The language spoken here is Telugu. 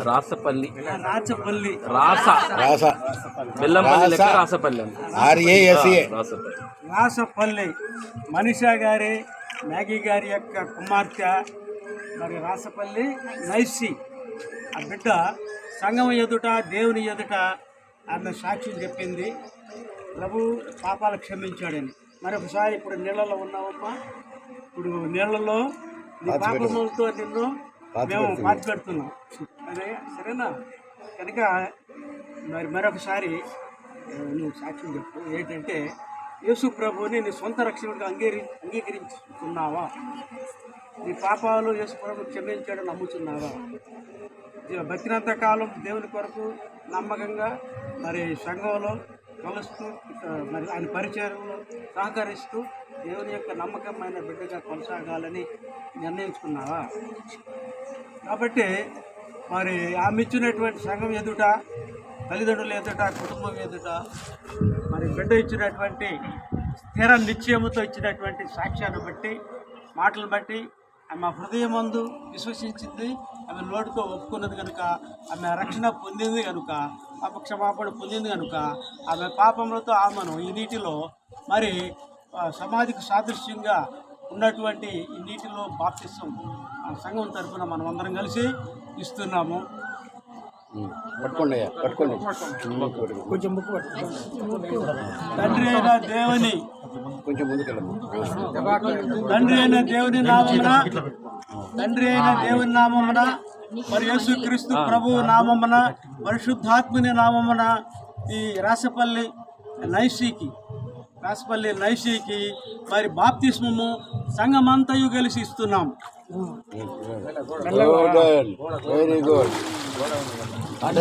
రాసపల్లి రాసపల్లి మనీషా గారి మ్యాగీ గారి యొక్క కుమార్తె మరి రాసపల్లి నైసి ఆ బిడ్డ సంఘం ఎదుట దేవుని ఎదుట ఆమె సాక్ష్యం చెప్పింది. ప్రభు పాపాలు క్షమించాడని. మరొకసారి ఇప్పుడు నీళ్ళలో ఉన్నామమ్మా, ఇప్పుడు నీళ్ళలో నీ పాపములతో నిన్ను మేము పాతి పెడుతున్నాం. అదే సరేనా? కనుక మరొకసారి నువ్వు సాక్ష్యం చెప్పు. ఏంటంటే యేసు ప్రభువుని నీ సొంత రక్షకుడిగా అంగీకరించుకున్నావా? నీ పాపాలు యేసు ప్రభు క్షమించాడని నమ్ముతున్నావా? బతికినంత కాలం దేవుని కొరకు నమ్మకంగా మరి సంఘంలో కలుస్తూ మరి ఆయన పరిచయంలో సహకరిస్తూ దేవుని యొక్క నమ్మకమైన బిడ్డగా కొనసాగాలని నిర్ణయించుకున్నావా? కాబట్టి మరి ఆమె ఇచ్చినటువంటి సంఘం ఎదుట, తల్లిదండ్రుల ఎదుట, కుటుంబం ఎదుట మరి బిడ్డ ఇచ్చినటువంటి స్థిర నిశ్చయముతో ఇచ్చినటువంటి సాక్ష్యాన్ని బట్టి, మాటలు బట్టి ఆమె హృదయమందు విశ్వసించింది, ఆమె నోటితో ఒప్పుకున్నది కనుక, ఆమె రక్షణ పొందింది కనుక, పాపక్షమాపణ పొందింది కనుక, ఆమె పాపములతో ఆమెను ఈ నీటిలో మరి సమాధికి సాదృశ్యంగా ఉన్నటువంటి ఈ నీటిలో బాప్తిసం సంఘం తరఫున మనం అందరం కలిసి ఇస్తున్నాము. తండ్రి అయిన దేవుని నామమున మరి యేసుక్రీస్తు ప్రభువు నామమున, పరిశుద్ధాత్మని నామమున ఈ రాసపల్లి నైసికి మరి బాప్తిస్మము సంఘమంతయు కలిసి ఇస్తున్నాం. Very good. పాట